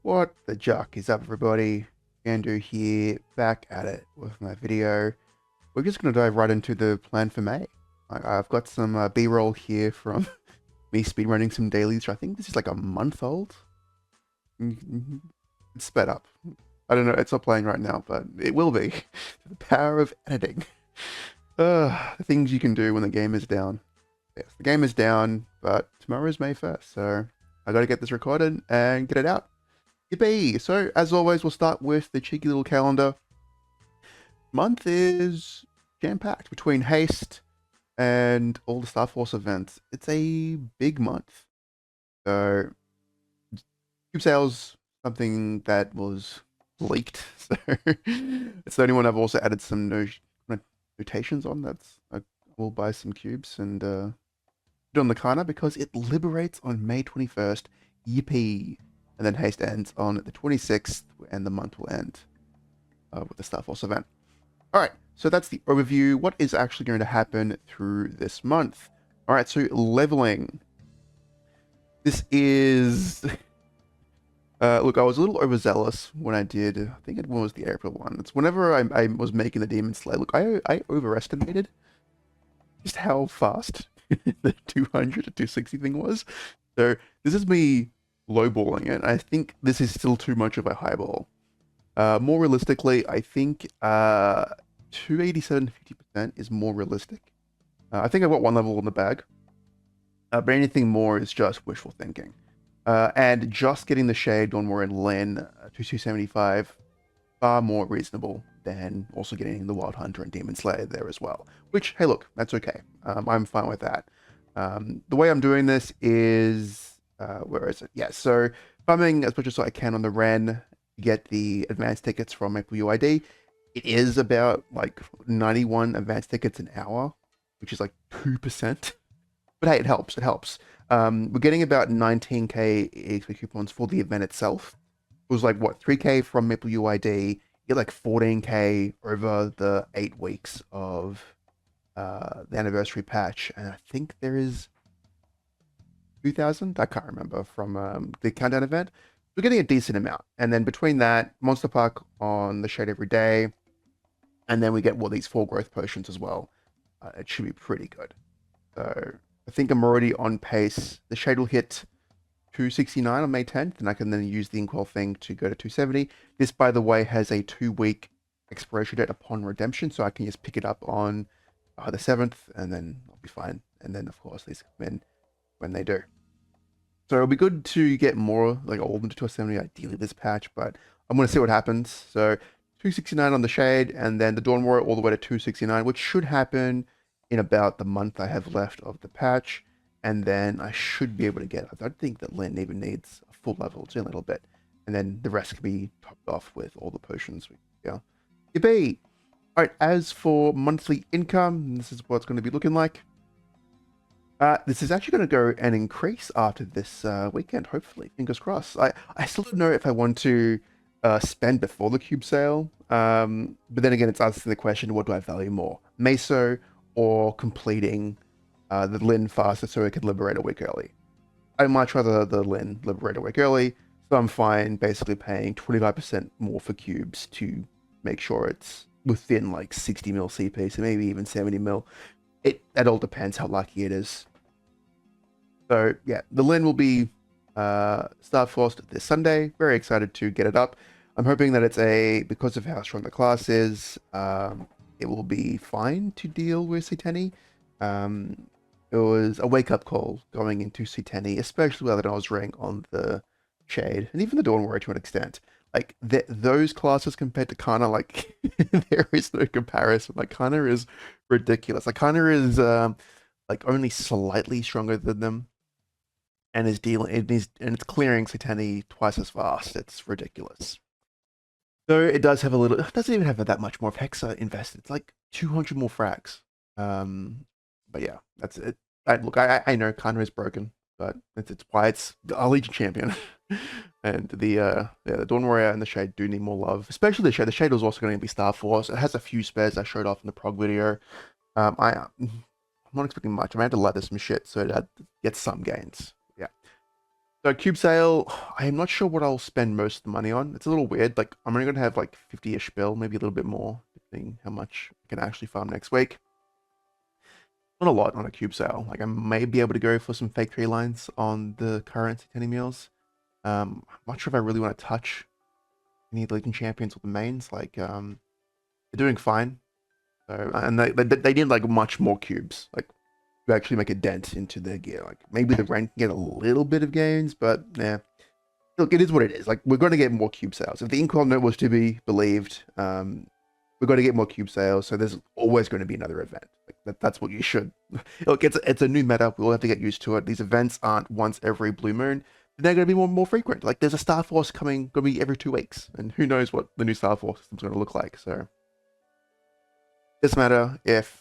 What the juck is up, everybody? Andrew here, back at it with my video. We're just going to dive right into the plan for May. I've got some B-roll here from me speedrunning some dailies. I think this is like a month old. It's sped up. I don't know, it's not playing right now, but it will be. The power of editing. The things you can do when the game is down. Yes, the game is down, but tomorrow is May 1st, so I got to get this recorded and get it out. Yippee! So, as always, we'll start with the cheeky little calendar. Month is jam-packed between Haste and all the Star Force events. It's a big month. So, Cube Sales, something that was leaked. So, it's the only one I've also added some notations on. That's I will buy some cubes and put it on the Kanna because it liberates on May 21st. Yippee! And then Haste ends on the 26th, and the month will end with the Star Force event. All right, so that's the overview. What is actually going to happen through this month? All right, so leveling. This is... look, I was a little overzealous when I did, I think it was the April one. It's whenever I was making the Demon Slayer. Look, I overestimated just how fast the 200 to 260 thing was. So this is me lowballing it. I think this is still too much of a highball. More realistically, I think 287 50% is more realistic. I think I've got one level in the bag, but anything more is just wishful thinking. And just getting the Shade, Dawnwar, and Len to 275, far more reasonable than also getting the Wild Hunter and Demon Slayer there as well. Which, hey, look, that's okay. I'm fine with that. The way I'm doing this is... where is it? Yeah, so farming as much as I can on the Ren, get the advanced tickets from Maple UID. It is about like 91 advanced tickets an hour, which is like 2%. But hey, it helps. It helps. We're getting about 19k EXP coupons for the event itself. It was like, what, 3k from Maple UID, get like 14k over the 8 weeks of the anniversary patch. And I think there is 2,000? I can't remember, from the countdown event. We're getting a decent amount. And then between that, Monster Park on the Shade every day, and then we get, well, these 4 growth potions as well. It should be pretty good. So I think I'm already on pace. The Shade will hit 269 on May 10th, and I can then use the Inkwell thing to go to 270. This, by the way, has a 2-week expiration date upon redemption, so I can just pick it up on the 7th, and then I'll be fine. And then, of course, these come in when they do. So it'll be good to get more, like all of them to 270, ideally this patch, but I'm going to see what happens. So 269 on the Shade, and then the Dawn Warrior all the way to 269, which should happen in about the month I have left of the patch. And then I should be able to get, I don't think that Lynn even needs a full level, just a little bit. And then the rest can be topped off with all the potions. Yeah. Yippee! All right, as for monthly income, this is what it's going to be looking like. This is actually going to go and increase after this weekend, hopefully. Fingers crossed. I still don't know if I want to spend before the cube sale. But then again, it's asking the question, what do I value more? Meso or completing the Lin faster so it can liberate a week early? I'd much rather the Lin liberate a week early. So I'm fine basically paying 25% more for cubes to make sure it's within like 60 mil CP, so maybe even 70 mil. That all depends how lucky it is. So yeah, the Lin will be Star Forced this Sunday. Very excited to get it up. I'm hoping that it's because of how strong the class is, it will be fine to deal with C10E. It was a wake-up call going into C10E, especially when I was running on the Shade, and even the Dawn Warrior to an extent. Like, those classes compared to Kanna, like, there is no comparison. Like, Kanna is ridiculous. Like, Kanna is, like, only slightly stronger than them, and is it's clearing C10E twice as fast. It's ridiculous. So it does have it doesn't even have that much more of HEXA invested. It's like 200 more frags. But yeah, that's it. Look, I know Kanna is broken, but it's why it's a Legion champion. And the Dawn Warrior and the Shade do need more love, especially the Shade. The Shade was also going to be Star Force. It has a few spares I showed off in the prog video. I'm not expecting much. I might have to ladder some shit so that gets some gains. Yeah. So cube sale, I am not sure what I'll spend most of the money on. It's a little weird. Like I'm only gonna have like 50-ish bill, maybe a little bit more, depending how much I can actually farm next week. Not a lot on a cube sale. Like I may be able to go for some fake tree lines on the current Titanium meals. I'm not sure if I really want to touch any of the Legion champions or the mains. Like they're doing fine. So and they need like much more cubes. Like to actually make a dent into their gear. Like maybe the rank can get a little bit of gains, but yeah. Look, it is what it is. Like we're going to get more cube sales. If the Inkwell note was to be believed, we're going to get more cube sales. So there's always going to be another event. Like that's what you should. Look, it's a new meta. We'll have to get used to it. These events aren't once every blue moon. They're going to be more frequent. Like there's a Star Force coming, going to be every 2 weeks, and who knows what the new Star Force system's going to look like. So it doesn't matter if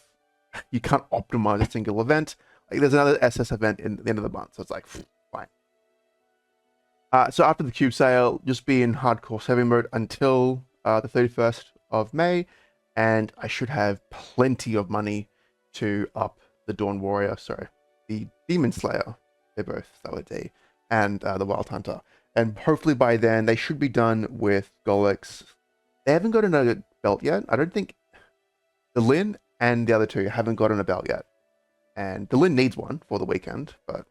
you can't optimize a single event. Like there's another SS event in the end of the month, so it's like fine. So after the cube sale, just be in hardcore saving mode until the 31st of May, and I should have plenty of money to up the Dawn Warrior, sorry, the Demon Slayer, they're both Stellar D, and the Wild Hunter. And hopefully by then, they should be done with Golix. They haven't got another belt yet. I don't think the Lin and the other two haven't gotten a belt yet. And the Lin needs one for the weekend, but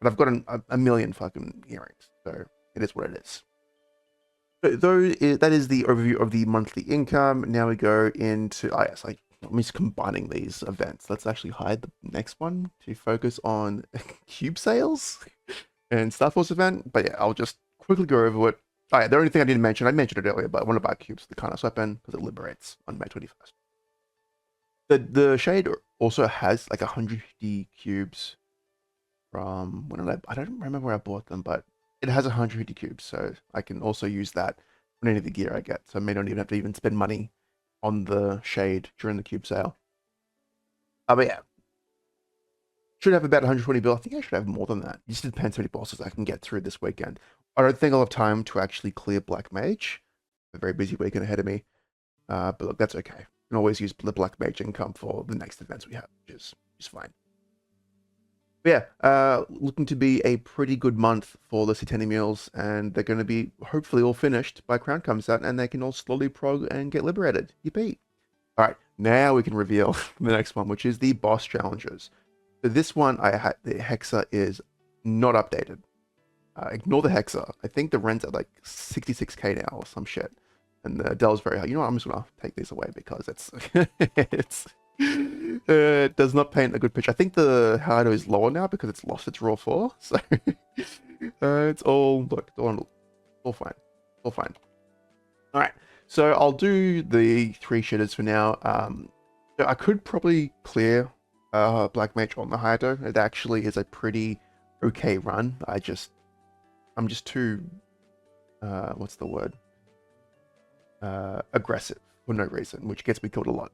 I've got a million fucking earrings, so it is what it is. That is the overview of the monthly income. Now we go into, yes, I'm just combining these events. Let's actually hide the next one to focus on cube sales and Star Force event. But yeah, I'll just quickly go over it. Oh yeah, the only thing I didn't mention, I mentioned it earlier, but one of our cubes, the Kanna weapon, because it liberates on May 21st. The shade also has like 150 cubes from when I don't remember where I bought them, but it has 150 cubes, so I can also use that on any of the gear I get. So I may not even have to even spend money on the shade during the cube sale. But yeah, should have about 120 bill. I think I should have more than that. It just depends how many bosses I can get through this weekend. I don't think I'll have time to actually clear Black Mage. A very busy weekend ahead of me. But look, that's okay. I can always use the Black Mage income for the next events we have, which is fine. But yeah, looking to be a pretty good month for the Centennials, and they're going to be hopefully all finished by Crown comes out, and they can all slowly prog and get liberated. Yippee! All right, now we can reveal the next one, which is the boss challenges. So this one, the HEXA is not updated. Ignore the HEXA. I think the rent's at like 66k now or some shit, and the Dell's very high. You know what? I'm just gonna take these away because it's it does not paint a good picture. I think the hardo is lower now because it's lost its raw 4. So it's all look, all fine, all fine. All right, so I'll do the 3 shitters for now. So I could probably clear Black Mage on the hardo. It actually is a pretty okay run. I'm just too what's the word? Aggressive for no reason, which gets me killed a lot.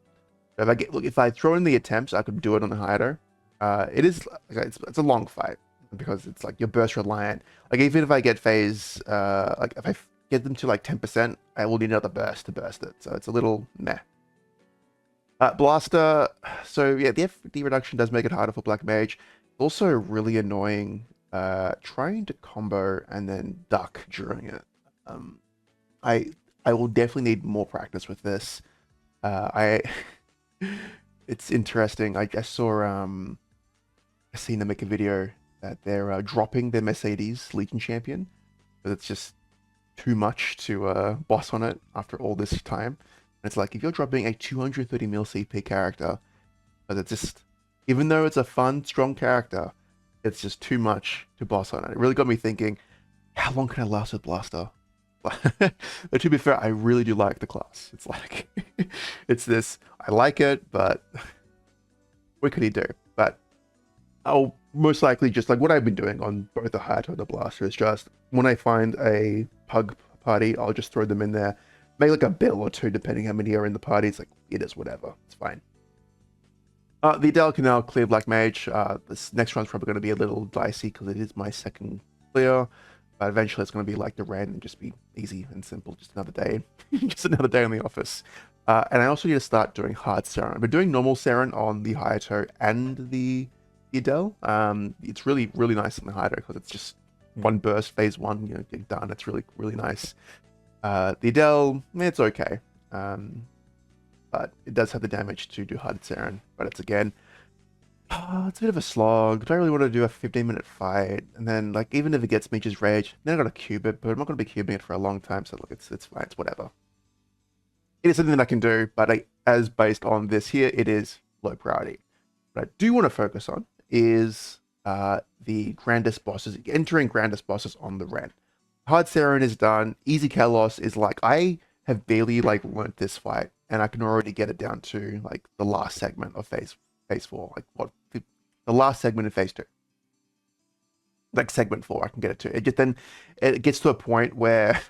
So if I throw in the attempts, I could do it on the hider. It's a long fight because it's like you're burst reliant. Like even if I get phase, like if I get them to like 10%, I will need another burst to burst it. So it's a little meh. Blaster. So yeah, the FD reduction does make it harder for Black Mage. Also really annoying trying to combo and then duck during it. I will definitely need more practice with this. It's interesting. I saw I seen them make a video that they're dropping their Mercedes Legion champion, but it's just too much to boss on it after all this time. And it's like if you're dropping a 230 mil CP character, but it's just, even though it's a fun, strong character, it's just too much to boss on it. It really got me thinking, how long can I last with Blaster? But to be fair, I really do like the class. It's like, it's this, I like it, but what could he do? But I'll most likely just like what I've been doing on both the Hayato and the Blaster is just, when I find a pug party, I'll just throw them in there, make like a bill or 2, depending how many are in the party. It's like, it is whatever, it's fine. The Adele can now clear Black Mage. This next run's probably going to be a little dicey because it is my second clear. But eventually it's going to be like the red and just be easy and simple. Just another day. Just another day in the office. And I also need to start doing hard Saren. But doing normal Saren on the Hayato and the Adele, it's really, really nice on the Hayato because it's just one burst phase one, get done. It's really, really nice. The Adele, it's okay. But it does have the damage to do Hard Saren. But it's again, it's a bit of a slog. Don't really want to do a 15-minute fight. And then, like, even if it gets me just rage, then I gotta cube it, but I'm not gonna be cubing it for a long time, so look, it's fine, it's whatever. It is something that I can do, but as based on this here, it is low priority. What I do want to focus on is the grandest bosses, entering grandest bosses on the Ren. Hard Saren is done. Easy Kalos is like, I have barely like learnt this fight, and I can already get it down to like the last segment of phase 4, like what the last segment in phase 2, like segment 4. I can get it to. It gets to a point where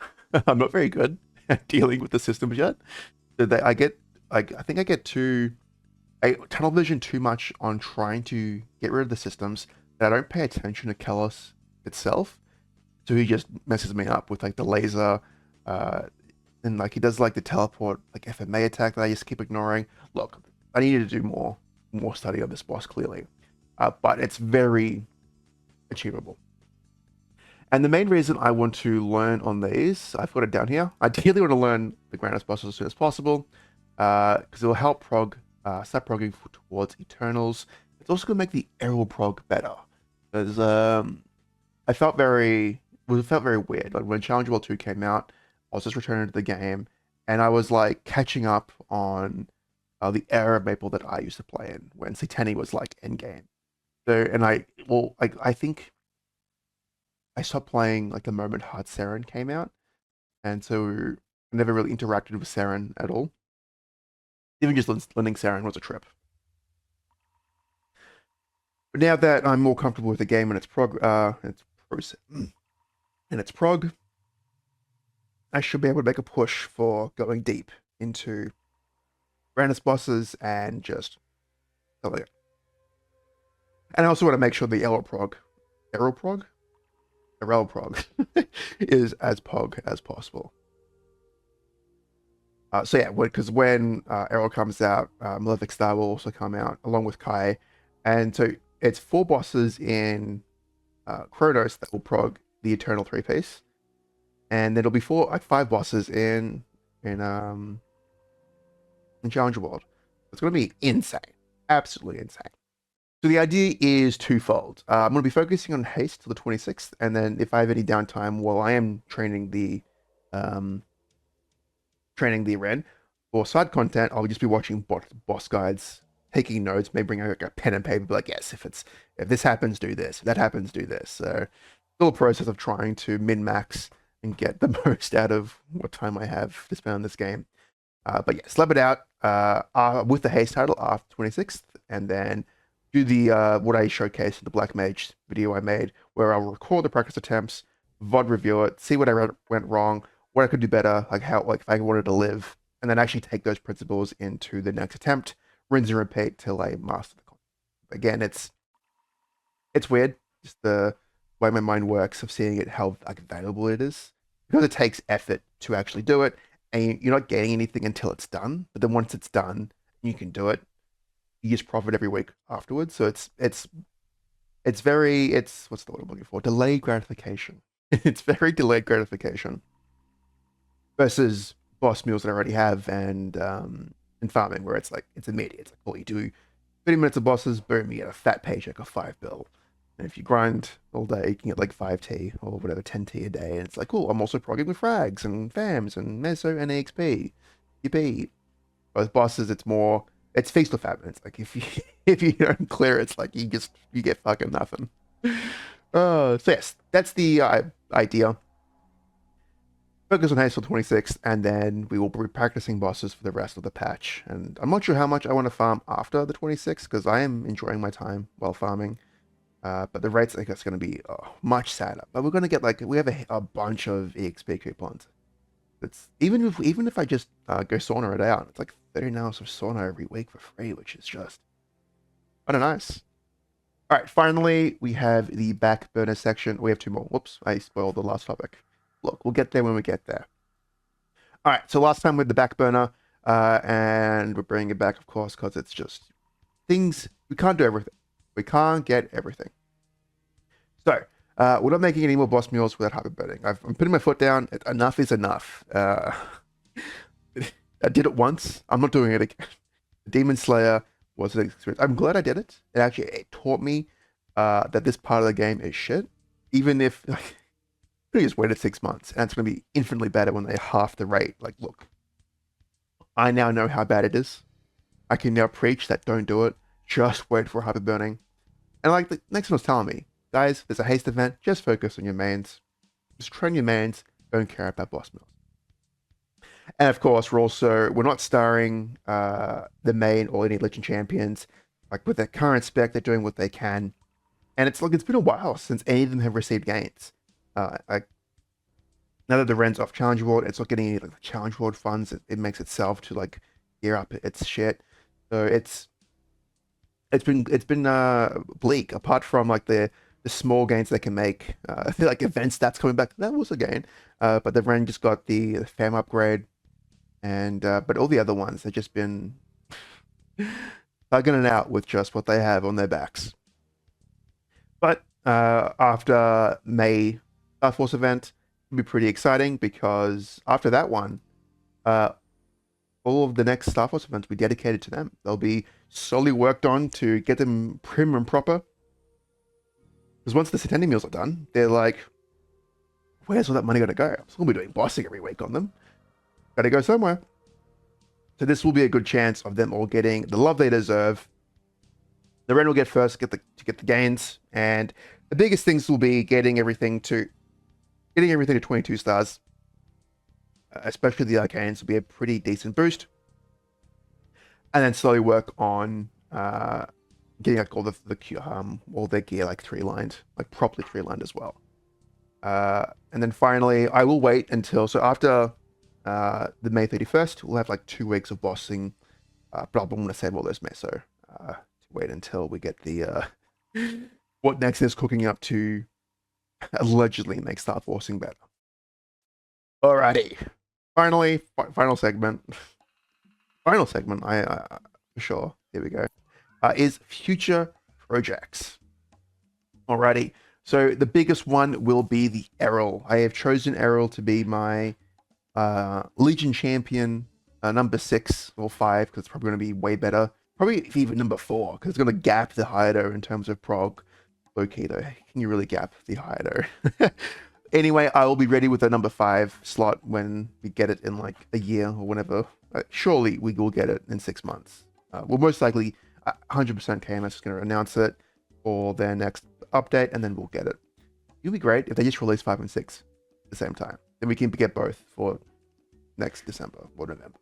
I'm not very good at dealing with the systems yet. So I think I get tunnel vision too much on trying to get rid of the systems that I don't pay attention to Kalos itself. So he just messes me up with like the laser, and like he does like the teleport, like FMA attack that I just keep ignoring. Look, I needed to do more study of this boss clearly, but it's very achievable. And the main reason I want to learn on these, I've got it down here. I ideally want to learn the grandest bosses as soon as possible, because it will help start progging towards Eternals. It's also going to make the Aerial prog better, because it felt very weird. Like when Challenge World 2 came out, I was just returning to the game, and I was like catching up on the era of Maple that I used to play in when C10 was like endgame. So, and I think I stopped playing like the moment Hard Saren came out, and so I never really interacted with Saren at all. Even just learning Saren was a trip. But now that I'm more comfortable with the game and its prog, I should be able to make a push for going deep into grandest bosses and just stuff like that. And I also want to make sure the Aerial prog is as pog as possible. So yeah, because when Aerial comes out, Malefic Star will also come out along with Kai, and so it's 4 bosses in Chronos that will prog the Eternal 3-piece, and there'll be 5 bosses in Challenge World. It's going to be insane, absolutely insane. So the idea is twofold. I'm going to be focusing on Haste till the 26th, and then if I have any downtime while I am training the Ren, for side content, I'll just be watching boss guides, taking notes, maybe bring like a pen and paper, be like, yes, if this happens, do this. If that happens, do this. So still a process of trying to min-max and get the most out of what time I have to spend on this game. But yeah, slap it out with the Haste title after 26th, and then do the what I showcased in the Black Mage video I made, where I'll record the practice attempts, VOD review it, see what I went wrong, what I could do better, like if I wanted to live, and then actually take those principles into the next attempt, rinse and repeat till I master the concept. Again, it's weird, just the way my mind works of seeing it, how like valuable it is, because it takes effort to actually do it, and you're not getting anything until it's done. But then once it's done, you can do it. You just profit every week afterwards. So it's what's the word I'm looking for? Delayed gratification. It's very delayed gratification versus boss meals that I already have and in farming, where it's like it's immediate. It's like, well, you do 30 minutes of bosses, boom, you get a fat paycheck of 5 bill. And if you grind all day, you can get like 5T or whatever, 10T a day. And it's like, cool, I'm also progging with frags and FAMs and Meso and EXP. Yippee. Both bosses, it's feast or famine. It's like if you don't clear, it's like you get fucking nothing. So yes, that's the idea. Focus on Haste till 26th, and then we will be practicing bosses for the rest of the patch. And I'm not sure how much I want to farm after the 26th, because I am enjoying my time while farming. But the rates, I think, it's going to be much sadder. But we're going to get we have a bunch of EXP coupons. It's even if I just go sauna it out, it's like 30 hours of sauna every week for free, which is just kind of nice. All right, finally we have the Backburner section. We have 2 more. Whoops, I spoiled the last topic. Look, we'll get there when we get there. All right, so last time with the Backburner, and we're bringing it back, of course, because it's just things we can't do everything. We can't get everything. So We're not making any more boss mules without hyperburning. I'm putting my foot down. Enough is enough. I did it once. I'm not doing it again. Demon Slayer was an experience. I'm glad I did it. It taught me that this part of the game is shit. Even if like, I just waited 6 months, and it's going to be infinitely better when they half the rate. Like, look, I now know how bad it is. I can now preach that don't do it. Just wait for hyperburning. And like the next one was telling me, guys, there's a haste event. Just focus on your mains. Just train your mains. Don't care about boss mills. And of course, we're not starring the main or any legend champions. Like with their current spec, they're doing what they can. And it's been a while since any of them have received gains. Like now that the Ren's off Challenge World, it's not getting any like Challenge World funds. It makes itself to like gear up its shit. So it's been bleak. Apart from like the small gains they can make, like event stats coming back, that was a gain. But the Ren just got the fam upgrade, and but all the other ones have just been thugging it out with just what they have on their backs. But after May Star Force event, it'll be pretty exciting because after that one, uh, all of the next Star Force events will be dedicated to them. They'll be solely worked on to get them prim and proper. Because once the Centennial meals are done, they're like, where's all that money going to go? I'm still going to be doing bossing every week on them. Got to go somewhere. So this will be a good chance of them all getting the love they deserve. The Ren will get first, to get the gains, and the biggest things will be getting everything to 22 stars. Especially the arcanes will be a pretty decent boost, and then slowly work on getting like all their gear like 3-lined, like properly 3-lined as well. And then finally, I will wait until after the May 31st, we'll have like 2 weeks of bossing. But I'm going to save all those meso to wait until we get the what next is cooking up to allegedly make Star Forcing better. Alrighty, finally, final segment. Final segment. For sure. Here we go. Is future projects. Alrighty. So the biggest one will be the Errol. I have chosen Errol to be my Legion champion, number 6 or 5, because it's probably going to be way better. Probably even number 4, because it's going to gap the Hydo in terms of prog. Okay, though, can you really gap the Hydo? Anyway, I will be ready with the number 5 slot when we get it in like a year or whenever. Surely we will get it in 6 months. Well, most likely 100% KMS is going to announce it for their next update, and then we'll get it. It'll be great if they just release 5 and 6 at the same time. Then we can get both for next December or November.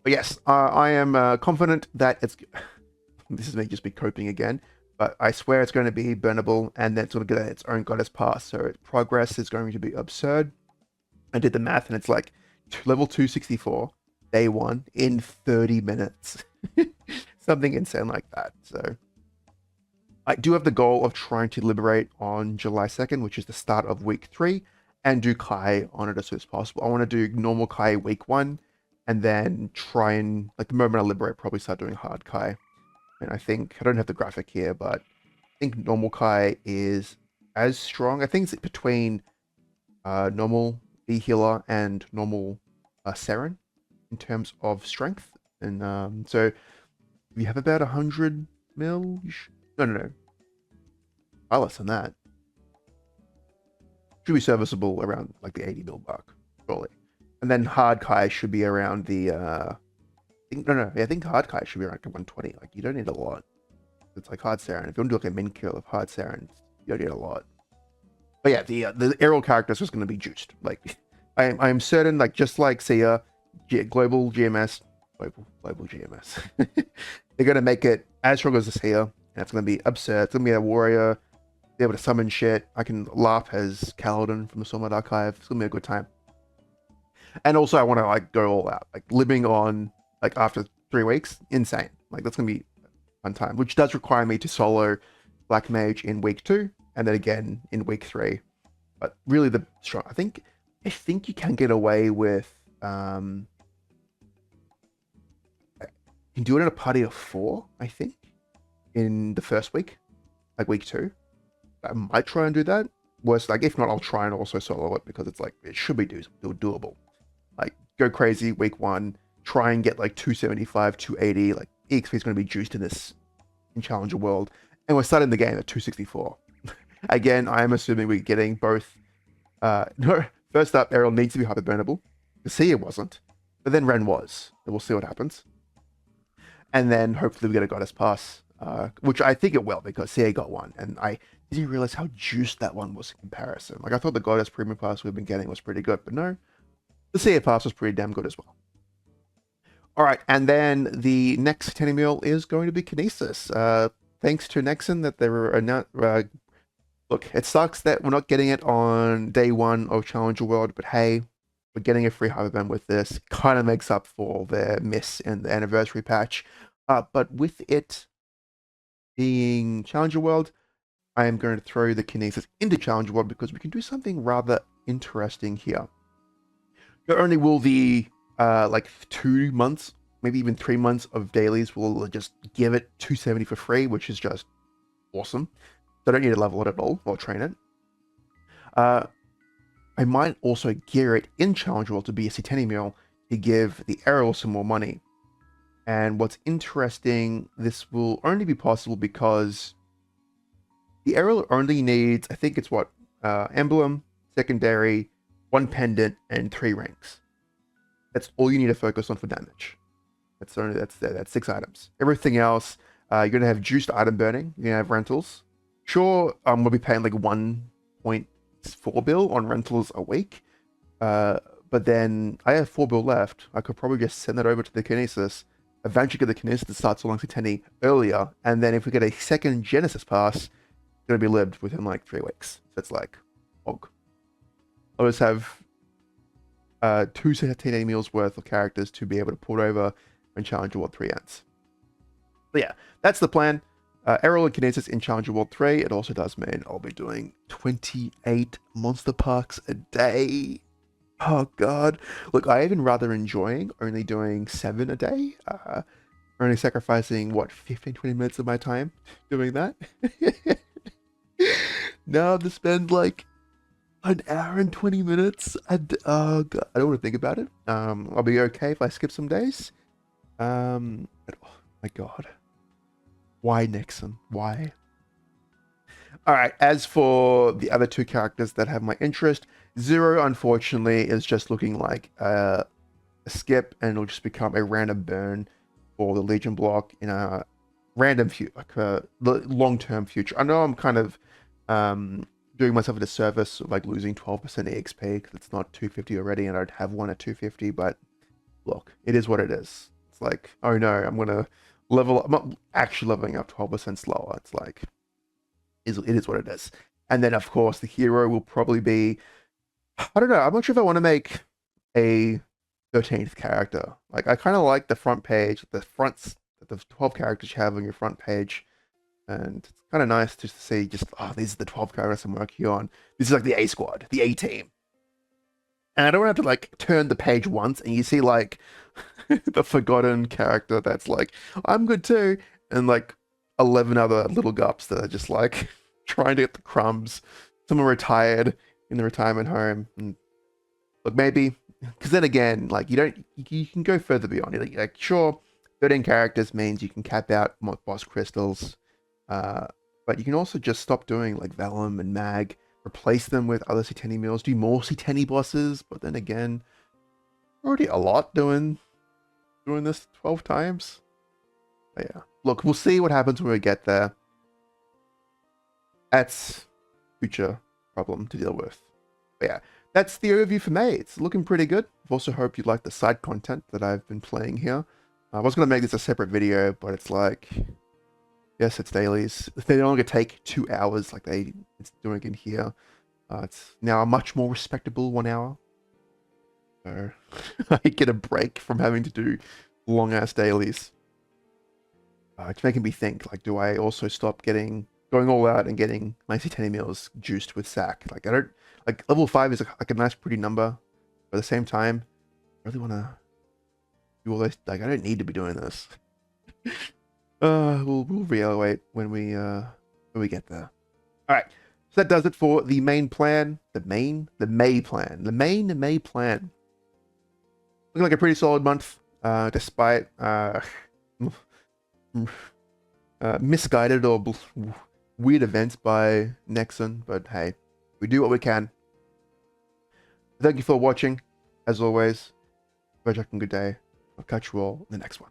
But yes, I am confident that it's... This is me just be coping again, but I swear it's going to be burnable, and then it's going to get its own goddess pass, so progress is going to be absurd. I did the math, and it's like level 264, day 1, in 30 minutes. Something insane like that. So I do have the goal of trying to liberate on July 2nd, which is the start of week 3, and do Kai on it as soon as possible. I want to do normal Kai week 1, and then try and, like, the moment I liberate, probably start doing hard Kai. And I think, I don't have the graphic here, but I think normal Kai is as strong. I think it's between normal B healer and normal Saren in terms of strength. And so we have about 100 mil. No. Far less than that. Should be serviceable around like the 80 mil mark, probably. And then hard Kai should be around the I think hard Kai should be around 120. Like, you don't need a lot. It's like hard Saren. If you want to do like a min kill of hard Saren, you don't need a lot. But yeah, the Errol character is just going to be juiced. Like, I am certain, like, just like Sia, global GMS, global GMS, they're going to make it as strong as Sia, and it's going to be absurd. It's going to be a warrior, be able to summon shit. I can laugh as Kaladin from the Soulmate Archive. It's going to be a good time. And also, I want to like go all out, like living on, like, after 3 weeks, insane. Like, that's going to be a fun time, which does require me to solo Black Mage in week 2, and then again in week 3. But really the strong, I think you can get away with, you can do it in a party of 4, I think, in the first week, like week 2. I might try and do that. Worst, like, if not, I'll try and also solo it because it's like, it should be doable. Like, go crazy week 1, try and get like 275, 280. Like, EXP is going to be juiced in this in Challenger World. And we're starting the game at 264. Again, I am assuming we're getting both. No, first up, Errol needs to be hyperburnable. The Seer wasn't, but then Ren was. And we'll see what happens. And then hopefully we get a Goddess Pass, which I think it will because Seer got one. And I didn't realize how juiced that one was in comparison. Like, I thought the Goddess Premium Pass we've been getting was pretty good, but no, the Seer Pass was pretty damn good as well. All right, and then the next Satanic Meal is going to be Kinesis. Thanks to Nexon that they were look, it sucks that we're not getting it on day 1 of Challenger World, but hey, we're getting a free Hyperband with this. Kind of makes up for their miss in the anniversary patch. But with it being Challenger World, I am going to throw the Kinesis into Challenger World because we can do something rather interesting here. Not only will the like 2 months, maybe even 3 months of dailies will just give it 270 for free, which is just awesome. So I don't need to level it at all or train it. I might also gear it in Challenger World to be a Centennial to give the Errol some more money. And what's interesting, this will only be possible because the Errol only needs, I think it's what, emblem, secondary, 1 pendant, and 3 rings. That's all you need to focus on for damage. That's 6 items. Everything else, you're gonna have juiced item burning. You're gonna have rentals. Sure, we'll be paying like 1.4 bill on rentals a week. But then I have 4 bill left. I could probably just send that over to the Kinesis. Eventually get the Kinesis to start selling Sateni earlier. And then if we get a second Genesis pass, it's going to be lived within like 3 weeks. So it's like, og. I'll just have 2 Sateni meals worth of characters to be able to port over when Challenger World 3 ends. But yeah, that's the plan. Errol and Kinesis in Challenger World 3. It also does mean I'll be doing 28 monster parks a day. Oh god. Look, I even rather enjoying only doing 7 a day. Only sacrificing, what, 15, 20 minutes of my time doing that? Now I have to spend like an hour and 20 minutes. Oh god, I don't want to think about it. I'll be okay if I skip some days. But, oh my god. Why Nixon? Why? Alright, as for the other 2 characters that have my interest, Zero, unfortunately, is just looking like a skip, and it'll just become a random burn for the Legion block in a random long-term future. I know I'm kind of doing myself a disservice, like losing 12% EXP because it's not 250 already, and I don't have one at 250, but look, it is what it is. It's like, oh no, I'm gonna level up. I'm not actually leveling up 12% slower. It's like, it is what it is. And then, of course, the hero will probably be, I don't know, I'm not sure if I want to make a 13th character. Like, I kind of like the front page, the 12 characters you have on your front page. And it's kind of nice just to see just, oh, these are the 12 characters I'm working on. This is like the A squad, the A team. And I don't have to like turn the page once and you see like the forgotten character that's like, I'm good too. And like 11 other little gups that are just like trying to get the crumbs. Some are retired in the retirement home. And look, maybe, because then again, like you can go further beyond it. Like, sure, 13 characters means you can cap out boss crystals. But you can also just stop doing like Vellum and Mag, replace them with other C10 meals, do more C10 bosses, but then again, already a lot doing this 12 times. But yeah, look, we'll see what happens when we get there. That's future problem to deal with. But yeah, that's the overview for May. It's looking pretty good. I also hope you like the side content that I've been playing here. I was going to make this a separate video, but it's like, yes, it's dailies. They no longer take 2 hours like it's doing in here. It's now a much more respectable 1 hour. So I get a break from having to do long-ass dailies. It's making me think, like, do I also stop going all out and getting my C10 meals juiced with sack? Like, I don't, like, level 5 is like a nice, pretty number. But at the same time, I really want to do all this. Like, I don't need to be doing this. We'll reevaluate when we get there. All right. So that does it for the main plan. The May plan. The May plan. Looking like a pretty solid month, despite misguided or weird events by Nexon. But hey, we do what we can. Thank you for watching. As always, have a good day. I'll catch you all in the next one.